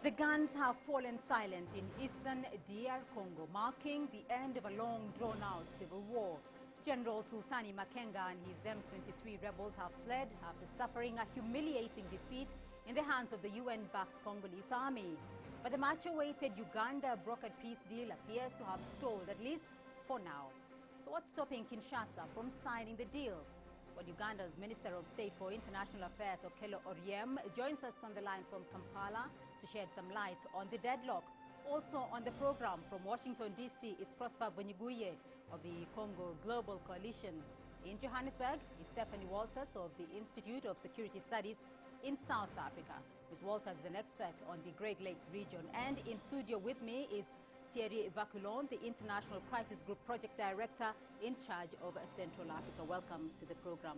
The guns have fallen silent in eastern DR Congo, marking the end of a long drawn-out civil war. General Sultani Makenga and his M23 rebels have fled after suffering a humiliating defeat in the hands of the UN-backed Congolese army. But the much-awaited Uganda brokered peace deal appears to have stalled, at least for now. So what's stopping Kinshasa from signing the deal? Well, Uganda's Minister of State for International Affairs, Okello Oryem, joins us on the line from Kampala to shed some light on the deadlock. Also on the program from Washington, D.C. is Prosper Bonyiguye of the Congo Global Coalition. In Johannesburg is Stephanie Walters of the Institute of Security Studies in South Africa. Ms. Walters is an expert on the Great Lakes region. And in studio with me is Thierry Vaculon, the International Crisis Group Project Director in charge of Central Africa. Welcome to the program.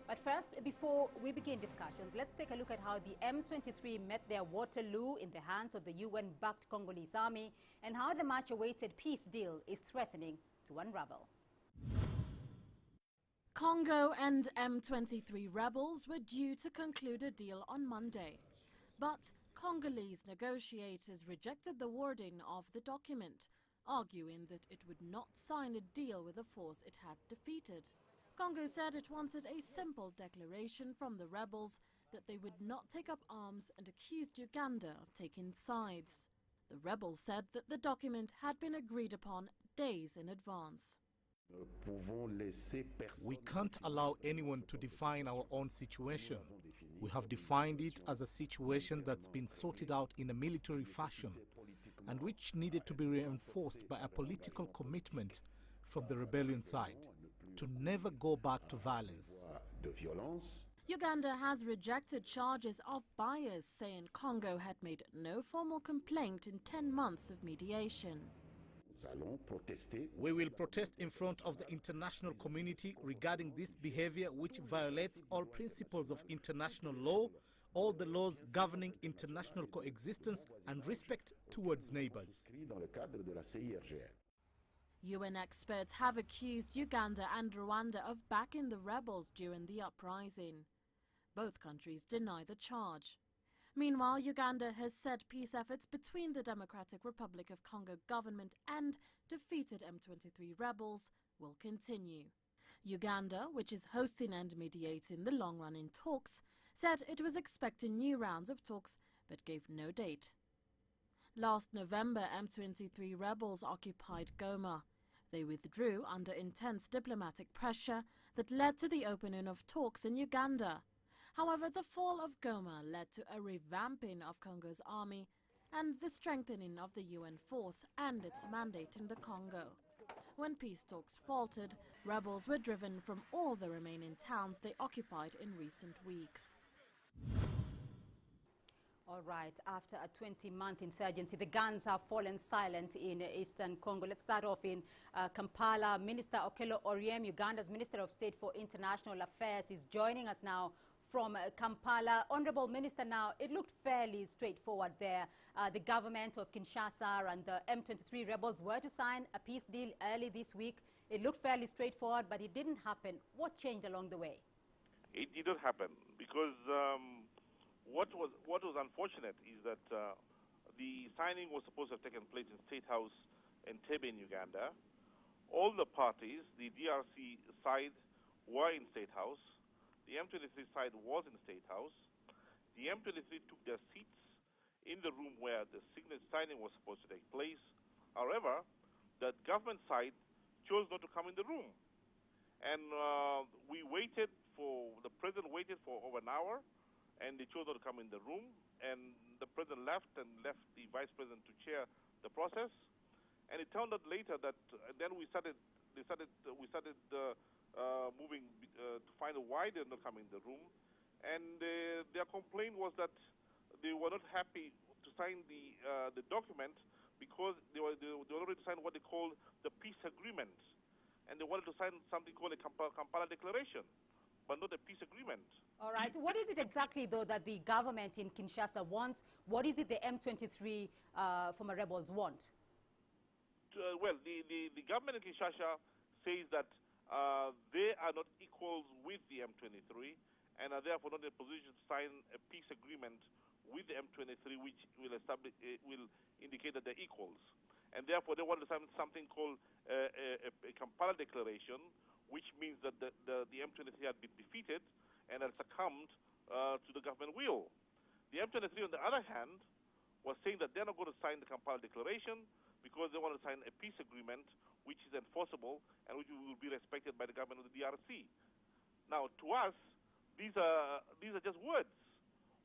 But first, before we begin discussions, let's take a look at how the M23 met their Waterloo in the hands of the UN-backed Congolese army and how the much-awaited peace deal is threatening to unravel. Congo and M23 rebels were due to conclude a deal on Monday. But Congolese negotiators rejected the wording of the document, arguing that it would not sign a deal with the force it had defeated. Congo said it wanted a simple declaration from the rebels that they would not take up arms and accused Uganda of taking sides. The rebels said that the document had been agreed upon days in advance. We can't allow anyone to define our own situation. We have defined it as a situation that's been sorted out in a military fashion and which needed to be reinforced by a political commitment from the rebellion side to never go back to violence. Uganda has rejected charges of bias, saying Congo had made no formal complaint in 10 months of mediation. We will protest in front of the international community regarding this behavior which violates all principles of international law, all the laws governing international coexistence and respect towards neighbors. UN experts have accused Uganda and Rwanda of backing the rebels during the uprising. Both countries deny the charge. Meanwhile, Uganda has said peace efforts between the Democratic Republic of Congo government and defeated M23 rebels will continue. Uganda, which is hosting and mediating the long-running talks, said it was expecting new rounds of talks but gave no date. Last November, M23 rebels occupied Goma. They withdrew under intense diplomatic pressure that led to the opening of talks in Uganda. However, the fall of Goma led to a revamping of Congo's army and the strengthening of the UN force and its mandate in the Congo. When peace talks faltered, rebels were driven from all the remaining towns they occupied in recent weeks. All right, after a 20-month insurgency, the guns have fallen silent in eastern Congo. Let's start off in Kampala. Minister Okello Oryem, Uganda's Minister of State for International Affairs, is joining us now from Kampala. Honorable Minister, now, it looked fairly straightforward there. The government of Kinshasa and the M23 rebels were to sign a peace deal early this week. It looked fairly straightforward, but it didn't happen. What changed along the way? It didn't happen because what was unfortunate is that the signing was supposed to have taken place in State House in Entebbe in Uganda. All the parties, the DRC side, were in State House. The M23 side was in State House. The M23 took their seats in the room where the signing was supposed to take place. However, the government side chose not to come in the room. And the president waited for over an hour, and they chose not to come in the room. And the president left the vice president to chair the process. And it turned out later that then we started moving to find out why they're not coming in the room. And their complaint was that they were not happy to sign the document because they were ready to sign what they called the peace agreement. And they wanted to sign something called a Kampala Declaration, but not a peace agreement. All right. What is it exactly, though, that the government in Kinshasa wants? What is it the M23 former rebels want? Well, the government in Kinshasa says that they are not equals with the M23 and are therefore not in a position to sign a peace agreement with the M23, which will will indicate that they're equals. And therefore, they want to sign something called a Kampala Declaration, which means that the M23 had been defeated and had succumbed to the government will. The M23, on the other hand, was saying that they're not going to sign the Kampala Declaration because they want to sign a peace agreement which is enforceable and which will be respected by the government of the DRC. Now, to us, these are just words.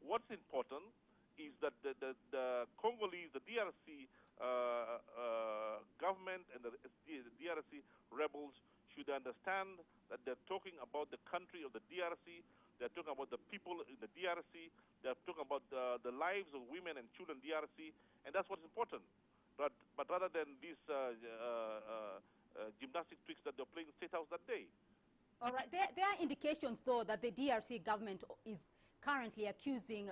What's important is that the Congolese, the DRC government and the DRC rebels should understand that they're talking about the country of the DRC, they're talking about the people in the DRC, they're talking about the lives of women and children in DRC, and that's what's important. But rather than these gymnastic tricks that they're playing in State House that day. All right. There are indications, though, that the DRC government is currently accusing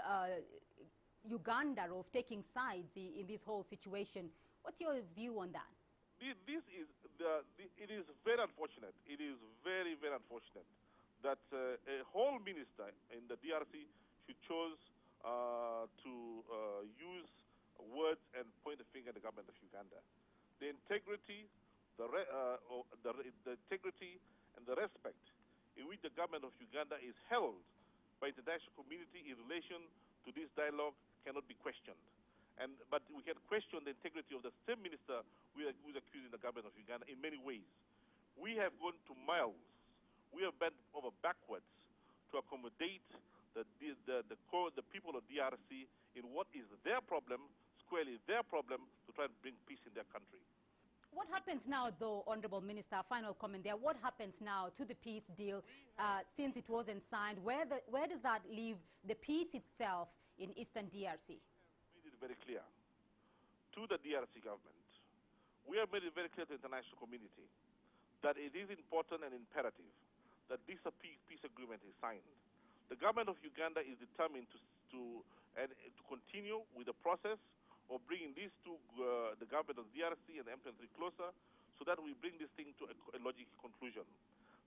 Uganda of taking sides in this whole situation. What's your view on that? It is very unfortunate. It is very, very unfortunate that a whole minister in the DRC should choose to use words and point the finger at the government of Uganda. The integrity, the integrity and the respect in which the government of Uganda is held by the international community in relation to this dialogue cannot be questioned. But we can question the integrity of the same minister who is accusing the government of Uganda in many ways. We have gone to miles. We have bent over backwards to accommodate the people of DRC in what is their problem, squarely their problem, to try and bring peace in their country. What happens now, though, Honorable Minister, final comment there, what happens now to the peace deal since it wasn't signed? Where does that leave the peace itself in Eastern DRC? We made it very clear to the DRC government. We have made it very clear to the international community that it is important and imperative that this peace agreement is signed. The government of Uganda is determined to continue with the process of bringing these two, the government of DRC and the M23 closer, so that we bring this thing to a logical conclusion.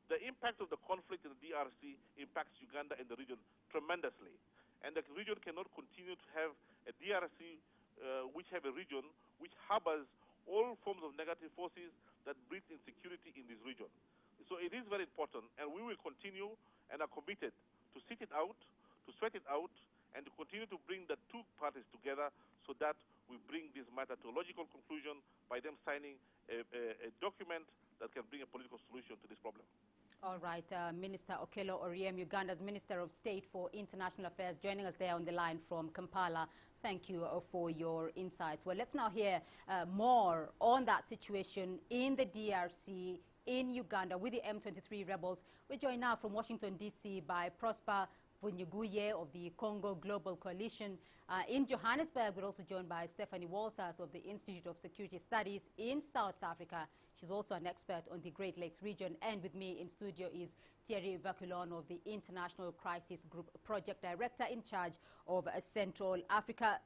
The impact of the conflict in the DRC impacts Uganda and the region tremendously. And the region cannot continue to have a DRC which have a region which harbors all forms of negative forces that breed insecurity in this region. So it is very important, and we will continue and are committed to sit it out, to sweat it out, and to continue to bring the two parties together so that we bring this matter to a logical conclusion by them signing a document that can bring a political solution to this problem. All right, Minister Okello Oryem, Uganda's Minister of State for International Affairs, joining us there on the line from Kampala. Thank you for your insights. Well, let's now hear more on that situation in the DRC, in Uganda, with the M23 rebels. We're joined now from Washington, D.C. by Prosper Bunyuguye of the Congo Global Coalition. In Johannesburg, we're also joined by Stephanie Walters of the Institute of Security Studies in South Africa. She's also an expert on the Great Lakes region. And with me in studio is Thierry Vaculon of the International Crisis Group Project Director in charge of Central Africa.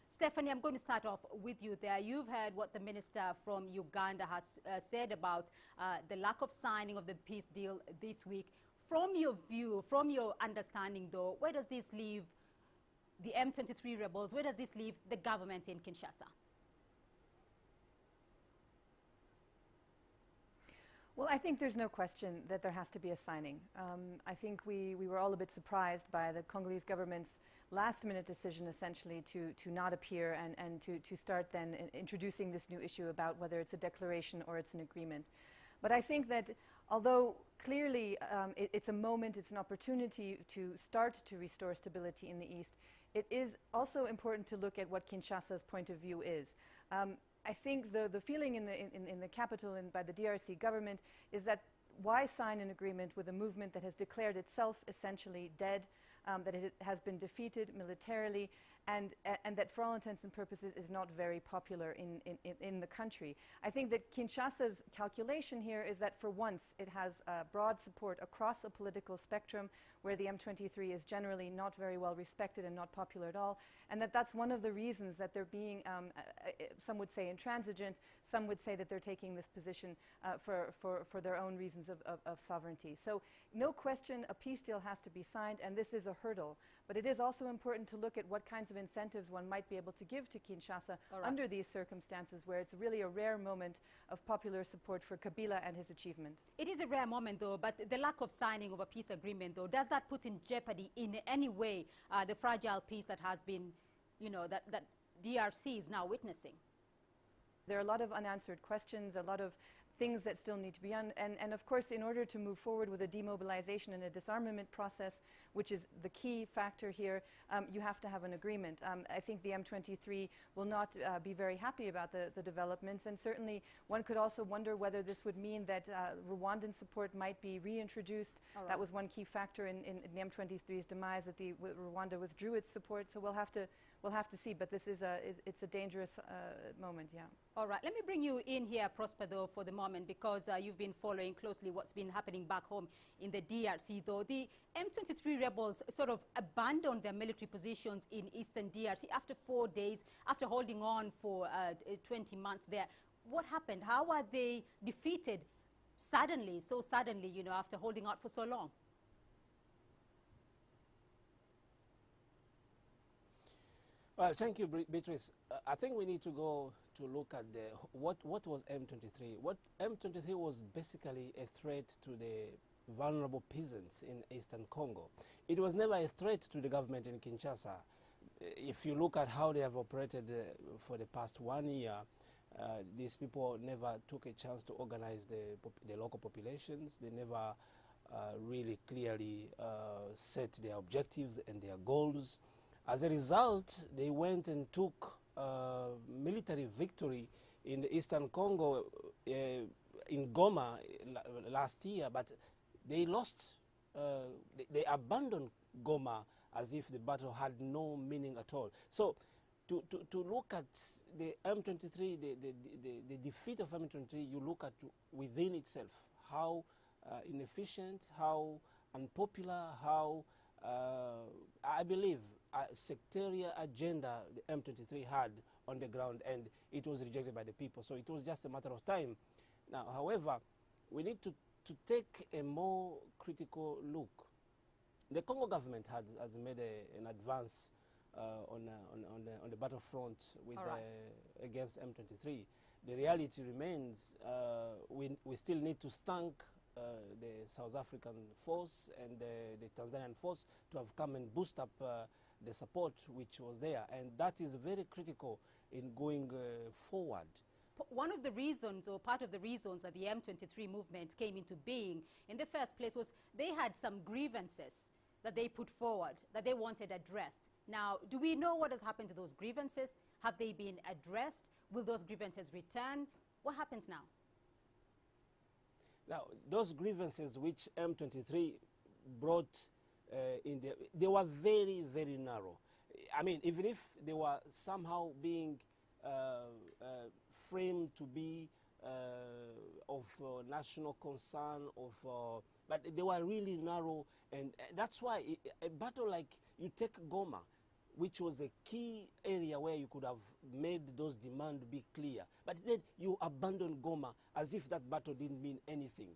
Stephanie, I'm going to start off with you there. You've heard what the minister from Uganda has said about the lack of signing of the peace deal this week. From your view, from your understanding, though, where does this leave the M23 rebels? Where does this leave the government in Kinshasa? Well, I think there's no question that there has to be a signing. I think we were all a bit surprised by the Congolese government's last-minute decision, essentially, to not appear and to start then introducing this new issue about whether it's a declaration or it's an agreement. But I think that although clearly it's a moment, it's an opportunity to start to restore stability in the East, it is also important to look at what Kinshasa's point of view is. I think the feeling in the capital and by the DRC government is that why sign an agreement with a movement that has declared itself essentially dead, that it has been defeated militarily, and that for all intents and purposes is not very popular in the country. I think that Kinshasa's calculation here is that for once it has broad support across a political spectrum where the M23 is generally not very well respected and not popular at all, and that's one of the reasons that they're being, some would say intransigent, some would say that they're taking this position for their own reasons of sovereignty. So no question a peace deal has to be signed, and this is a hurdle. But it is also important to look at what kinds of incentives one might be able to give to Kinshasa under these circumstances, where it's really a rare moment of popular support for Kabila and his achievement. It is a rare moment, though, but the lack of signing of a peace agreement, though, does that put in jeopardy in any way the fragile peace that has been, that DRC is now witnessing? There are a lot of unanswered questions, a lot of things that still need to be done. And of course, in order to move forward with a demobilization and a disarmament process, which is the key factor here, you have to have an agreement. I think the M23 will not be very happy about the developments, and certainly one could also wonder whether this would mean that Rwandan support might be reintroduced. That was one key factor in the M23's demise, that Rwanda withdrew its support. So we'll have to see, but this it's a dangerous moment, yeah. All right, let me bring you in here, Prosper, though, for the moment, because you've been following closely what's been happening back home in the DRC, though. The M23 rebels sort of abandoned their military positions in eastern DRC after 4 days, after holding on for 20 months there. What happened? How are they defeated suddenly, so suddenly, after holding out for so long? Well, thank you, Beatrice. I think we need to go to look at what was M23. What M23 was basically a threat to the vulnerable peasants in eastern Congo. It was never a threat to the government in Kinshasa. If you look at how they have operated for the past 1 year, these people never took a chance to organize the local populations. They never really clearly set their objectives and their goals. As a result, they went and took military victory in the eastern Congo, in Goma last year, but they lost, they abandoned Goma as if the battle had no meaning at all. So to look at the M23, the defeat of M23, you look at within itself, how inefficient, how unpopular, how I believe a sectarian agenda the M23 had on the ground, and it was rejected by the people. So it was just a matter of time. Now, however, we need to take a more critical look. The Congo government has made an advance on the battlefront with, against M23. The reality remains we still need to thank the South African force and the Tanzanian force to have come and boost up the support which was there, and that is very critical in going forward. One of the reasons, or part of the reasons, that the M23 movement came into being in the first place was they had some grievances that they put forward that they wanted addressed. Now, do we know what has happened to those grievances? Have they been addressed? Will those grievances return? What happens now? Now, those grievances which M23 brought they were very, very narrow. I mean, even if they were somehow being framed to be of national concern, but they were really narrow, and that's why a battle like, you take Goma, which was a key area where you could have made those demands be clear, but then you abandon Goma as if that battle didn't mean anything.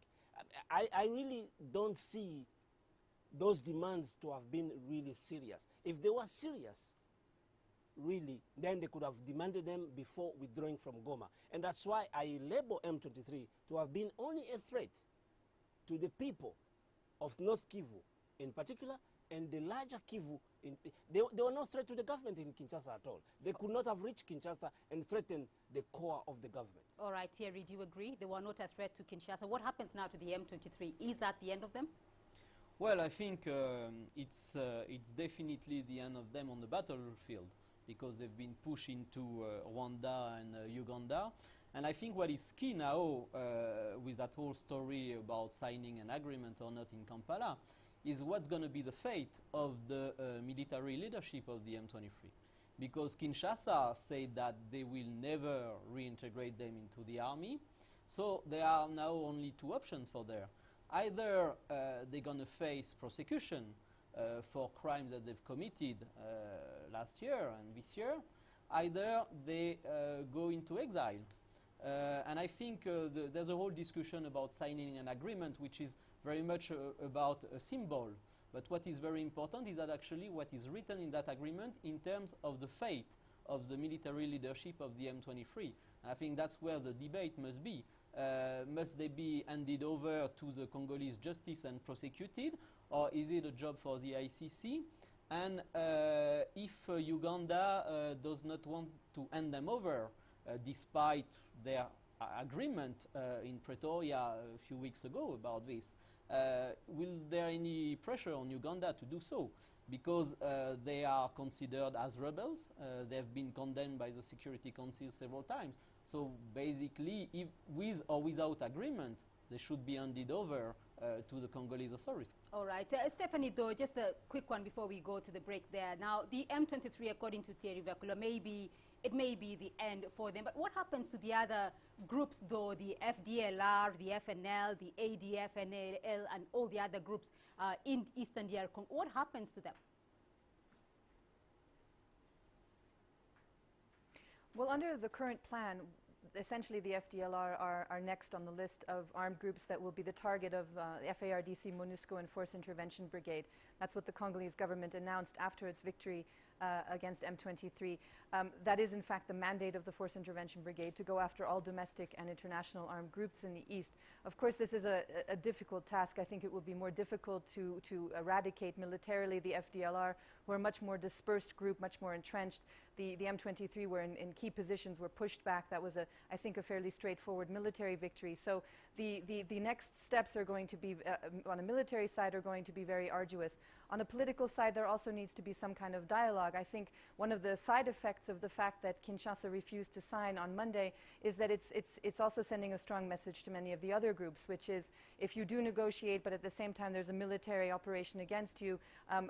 I really don't see those demands to have been really serious. If they were serious, really, then they could have demanded them before withdrawing from Goma. And that's why I label M23 to have been only a threat to the people of North Kivu in particular, and the larger Kivu. They were no threat to the government in Kinshasa at all. They could not have reached Kinshasa and threatened the core of the government. All right, Thierry, do you agree? They were not a threat to Kinshasa. What happens now to the M23? Is that the end of them? Well, I think it's definitely the end of them on the battlefield, because they've been pushed into Rwanda and Uganda. And I think what is key now with that whole story about signing an agreement or not in Kampala is what's going to be the fate of the military leadership of the M23. Because Kinshasa said that they will never reintegrate them into the army. So there are now only two options for there. Either they're going to face prosecution for crimes that they've committed last year and this year, either they go into exile. And I think there's a whole discussion about signing an agreement which is very much about a symbol But what is very important is that actually what is written in that agreement in terms of the fate of the military leadership of the M23. I think that's where the debate must be. Must they be handed over to the Congolese justice and prosecuted, or is it a job for the ICC? And if Uganda does not want to hand them over, despite their agreement in Pretoria a few weeks ago about this, will there any pressure on Uganda to do so? Because they are considered as rebels. They've been condemned by the Security Council several times. So basically, if with or without agreement, they should be handed over to the Congolese authorities. All right. Stephanie, though, just a quick one before we go to the break there. Now, the M23, according to Thierry Vekula, it may be the end for them. But what happens to the other groups, though, the FDLR, the FNL, the ADF, NAL, and all the other groups in Eastern DR Congo? What happens to them? Well, under the current plan, essentially the FDLR are next on the list of armed groups that will be the target of FARDC, MONUSCO, and Force Intervention Brigade. That's what the Congolese government announced after its victory against M23. That is, in fact, the mandate of the Force Intervention Brigade to go after all domestic and international armed groups in the East. Of course, this is a difficult task. I think it will be more difficult to eradicate militarily the FDLR, who are a much more dispersed group, much more entrenched. The M23 were in key positions, were pushed back. That was, I think, a fairly straightforward military victory. So the next steps are going to be, on a military side, are going to be very arduous. On a political side, there also needs to be some kind of dialogue. I think one of the side effects of the fact that Kinshasa refused to sign on Monday is that it's also sending a strong message to many of the other groups, which is if you do negotiate, but at the same time there's a military operation against you,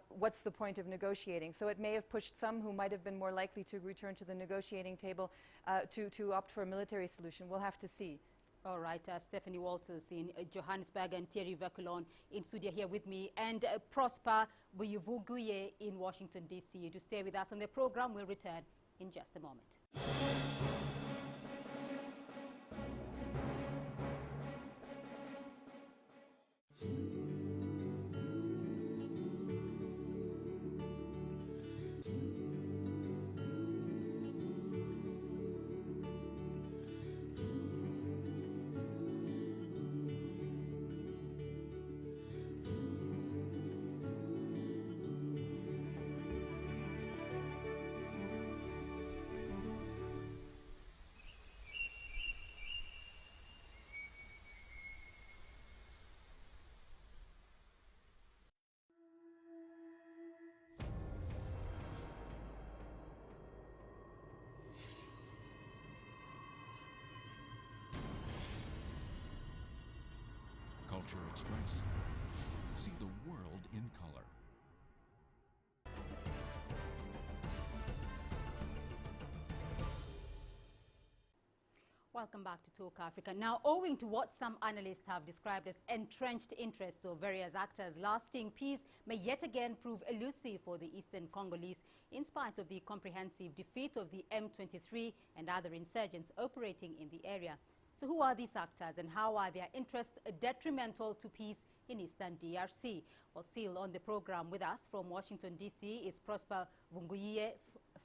what's the point of negotiating? So it may have pushed some who might have been more likely to return to the negotiating table to opt for a military solution. We'll have to see. All right, Stephanie Walters in Johannesburg and Thierry Vekula in studio here with me, and Prosper Buyivuguye in Washington, D.C. To stay with us on the program, we'll return in just a moment. Culture Express. See the world in color. Welcome back to Talk Africa. Now, owing to what some analysts have described as entrenched interests of various actors, lasting peace may yet again prove elusive for the Eastern Congolese in spite of the comprehensive defeat of the M23 and other insurgents operating in the area. So who are these actors and how are their interests detrimental to peace in Eastern DRC? Well, still on the program with us from Washington, D.C. is Prosper Buyivuguye.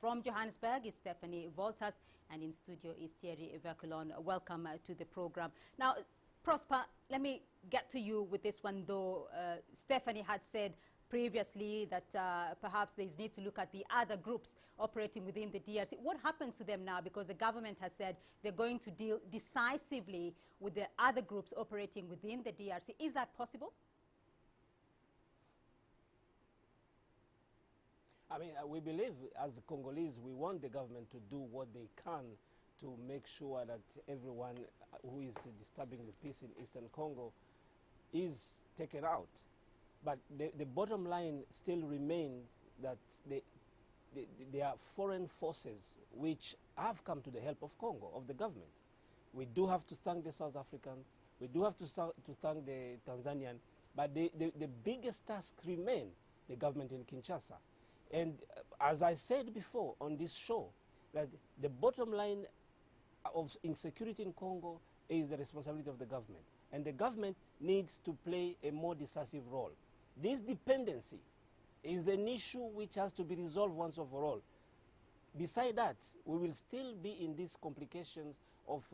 From Johannesburg is Stephanie Walters, and in studio is Thierry Vekula. Welcome to the program. Now, Prosper, let me get to you with this one, though. Stephanie had said previously that perhaps there is need to look at the other groups operating within the DRC. What happens to them now? Because the government has said they're going to deal decisively with the other groups operating within the DRC. Is that possible? I mean, we believe as Congolese, we want the government to do what they can to make sure that everyone who is disturbing the peace in Eastern Congo is taken out. But the bottom line still remains that there are foreign forces which have come to the help of Congo, of the government. We do have to thank the South Africans. We do have to thank the Tanzanian. But the biggest task remains the government in Kinshasa. And as I said before on this show, that the bottom line of insecurity in Congo is the responsibility of the government. And the government needs to play a more decisive role. This dependency is an issue which has to be resolved once and for all. Beside that, we will still be in these complications of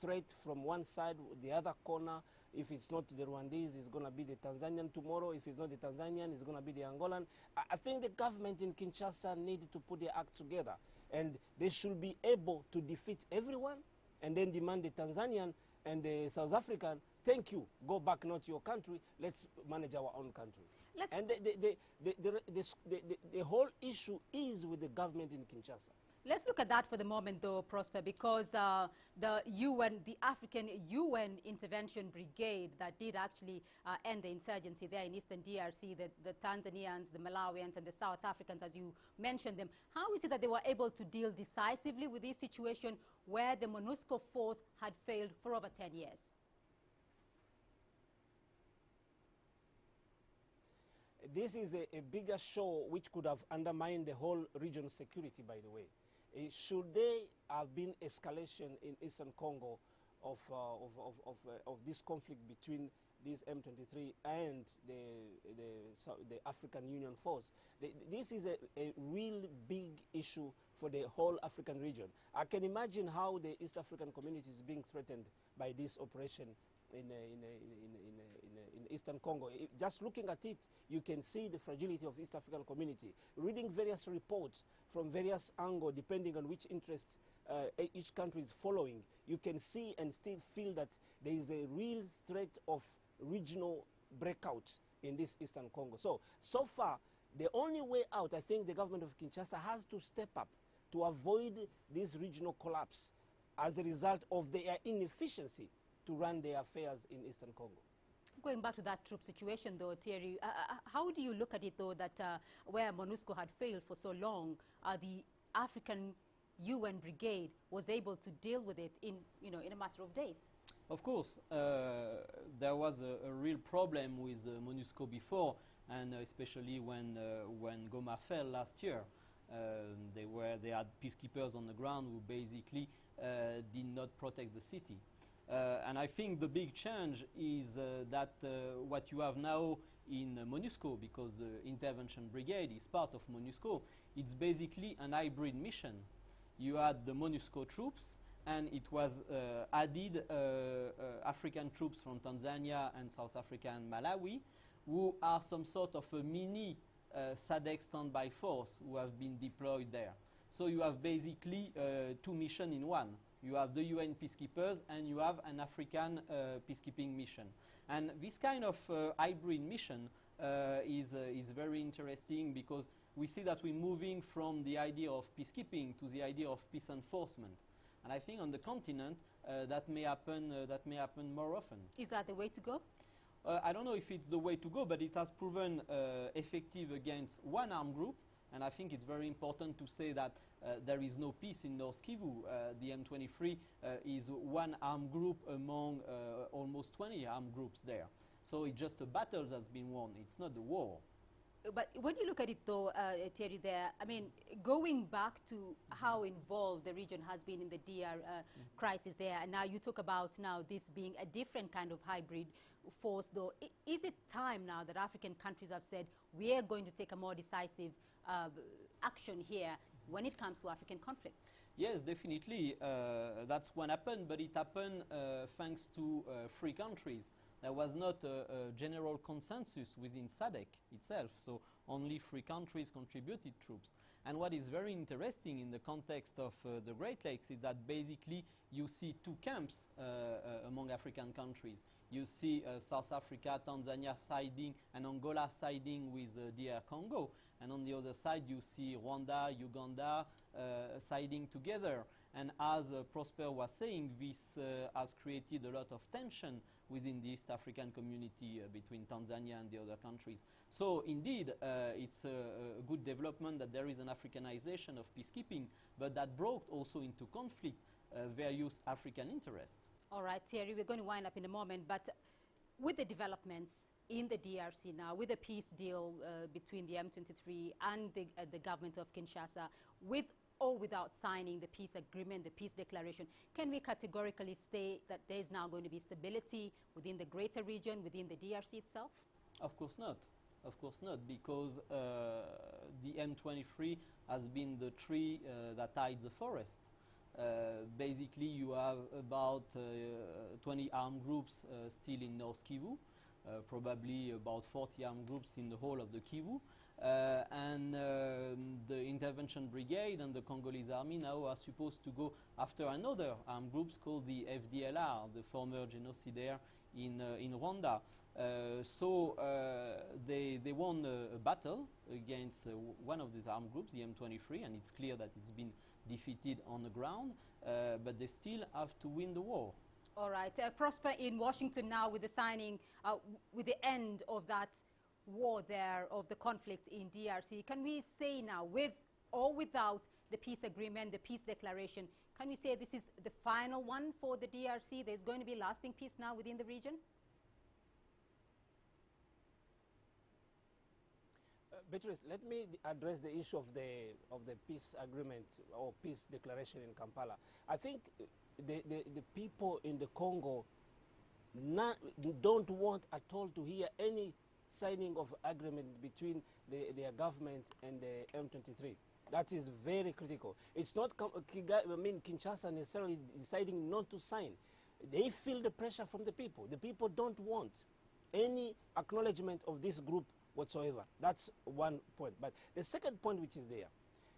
threat from one side, the other corner. If it's not the Rwandese, it's going to be the Tanzanian tomorrow. If it's not the Tanzanian, it's going to be the Angolan. I think the government in Kinshasa needed to put their act together, and they should be able to defeat everyone and then demand the Tanzanian and the South African, thank you, go back not your country, let's manage our own country. And the whole issue is with the government in Kinshasa. Let's look at that for the moment, though, Prosper, because the African UN Intervention Brigade that did actually end the insurgency there in Eastern DRC, the Tanzanians, the Malawians, and the South Africans, as you mentioned them, how is it that they were able to deal decisively with this situation where the MONUSCO force had failed for over 10 years? This is a bigger show which could have undermined the whole region's security, by the way. Should there have been escalation in Eastern Congo of this conflict between this M23 and the African Union force, this is a real big issue for the whole African region. I can imagine how the East African community is being threatened by this operation in Eastern Congo. Just looking at it, you can see the fragility of East African community. Reading various reports from various angles, depending on which interests each country is following, you can see and still feel that there is a real threat of regional breakout in this Eastern Congo. So far, the only way out, I think the government of Kinshasa has to step up to avoid this regional collapse as a result of their inefficiency to run their affairs in Eastern Congo. Going back to that troop situation, though, Thierry, how do you look at it, though, that where MONUSCO had failed for so long, the African UN Brigade was able to deal with it in a matter of days? Of course, there was a real problem with MONUSCO before, and especially when Goma fell last year. They had peacekeepers on the ground who basically did not protect the city. And I think the big change is that what you have now in MONUSCO, because the intervention brigade is part of MONUSCO, it's basically an hybrid mission. You had the MONUSCO troops, and it was added African troops from Tanzania and South Africa and Malawi, who are some sort of a mini SADC standby force who have been deployed there. So you have basically two missions in one. You have the UN peacekeepers and you have an African peacekeeping mission. And this kind of hybrid mission is very interesting, because we see that we're moving from the idea of peacekeeping to the idea of peace enforcement. And I think on the continent that may happen more often. Is that the way to go? I don't know if it's the way to go, but it has proven effective against one armed group. And I think it's very important to say that there is no peace in North Kivu. The M23 is one armed group among almost 20 armed groups there. So it's just a battle that's been won. It's not a war. But when you look at it, though, Thierry, there, I mean, going back to how involved the region has been in the DR crisis there, and now you talk about now this being a different kind of hybrid force, though, is it time now that African countries have said we are going to take a more decisive action here when it comes to African conflicts? Yes, definitely. That's what happened, but it happened thanks to free countries. There was not a general consensus within SADC itself, so only 3 countries contributed troops. And what is very interesting in the context of the Great Lakes is that basically you see 2 camps among African countries. You see South Africa, Tanzania siding, and Angola siding with DR Congo. And on the other side, you see Rwanda, Uganda siding together. And as Prosper was saying, this has created a lot of tension within the East African community between Tanzania and the other countries. So indeed, it's a good development that there is an Africanization of peacekeeping, but that brought also into conflict various African interests. All right, Thierry, we're going to wind up in a moment, but with the developments in the DRC now, with the peace deal between the M23 and the government of Kinshasa, with or without signing the peace agreement, the peace declaration, can we categorically say that there is now going to be stability within the greater region, within the DRC itself? Of course not. Of course not, because the M23 has been the tree that hides the forest. Basically, you have about 20 armed groups still in North Kivu, probably about 40 armed groups in the whole of the Kivu. And the intervention brigade and the Congolese army now are supposed to go after another armed groups called the FDLR, the former genocidaire in Rwanda. So they won a battle against one of these armed groups, the M23, and it's clear that it's been defeated on the ground, but they still have to win the war. All right. Prosper, in Washington now with the signing, with the end of that war there, of the conflict in DRC, can we say now, with or without the peace agreement, the peace declaration, can we say this is the final one for the DRC? There's going to be lasting peace now within the region? Beatrice, let me address the issue of the peace agreement or peace declaration in Kampala. I think the people in the Congo don't want at all to hear any signing of agreement between their government and the M23. That is very critical. It's not Kinshasa necessarily deciding not to sign. They feel the pressure from the people. The people don't want any acknowledgement of this group whatsoever. That's one point. But the second point which is there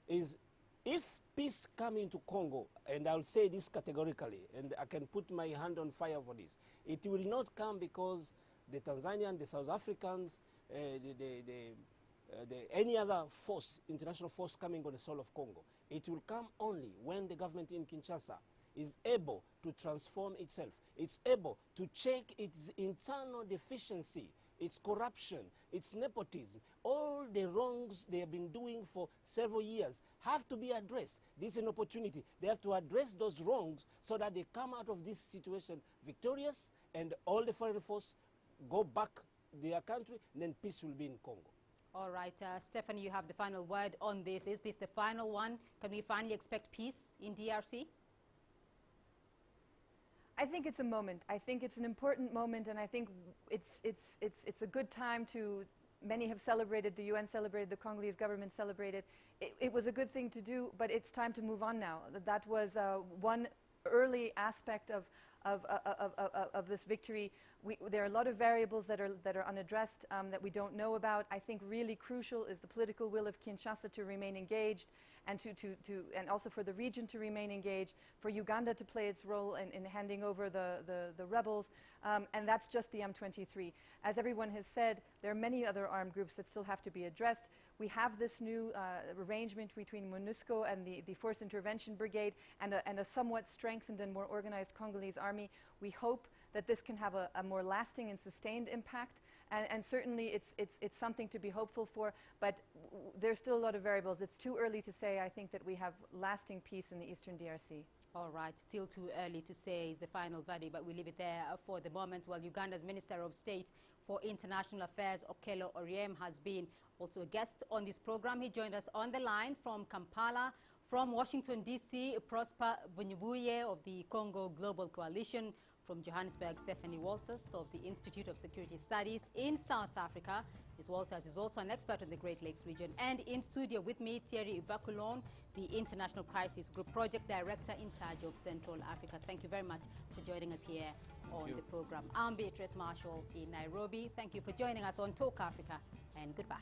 is, if peace comes into Congo, and I'll say this categorically, and I can put my hand on fire for this, it will not come because the Tanzanian, the South Africans, any other force, international force coming on the soil of Congo. It will come only when the government in Kinshasa is able to transform itself. It's able to check its internal deficiency, its corruption, its nepotism. All the wrongs they have been doing for several years have to be addressed. This is an opportunity. They have to address those wrongs so that they come out of this situation victorious, and all the foreign force go back their country, and then peace will be in Congo. All right, Stephanie, you have the final word on this. Is this the final one? Can we finally expect peace in DRC? I think it's a moment. I think it's an important moment, and I think it's a good time to. Many have celebrated. The UN celebrated. The Congolese government celebrated. It was a good thing to do, but it's time to move on now. That was one early aspect of this victory. There are a lot of variables that are unaddressed, that we don't know about. I think really crucial is the political will of Kinshasa to remain engaged, and and also for the region to remain engaged, for Uganda to play its role in handing over the rebels, and that's just the M23. As everyone has said, there are many other armed groups that still have to be addressed. We have this new arrangement between MONUSCO and the Force Intervention Brigade, and a somewhat strengthened and more organized Congolese army. We hope that this can have a more lasting and sustained impact, and certainly it's something to be hopeful for, but there's still a lot of variables. It's too early to say, I think, that we have lasting peace in the eastern DRC. All right, still too early to say is the final verdict, but we leave it there for the moment. Well, Uganda's Minister of State for International Affairs, Okello Oryem, has been also a guest on this program. He joined us on the line from Kampala. From Washington, D.C., Prosper Vunyubuye of the Congo Global Coalition. From Johannesburg, Stephanie Walters of the Institute of Security Studies in South Africa. Ms. Walters is also an expert in the Great Lakes region. And in studio with me, Thierry Bakulon, the International Crisis Group Project Director in charge of Central Africa. Thank you very much for joining us here on the program. I'm Beatrice Marshall in Nairobi. Thank you for joining us on Talk Africa, and goodbye.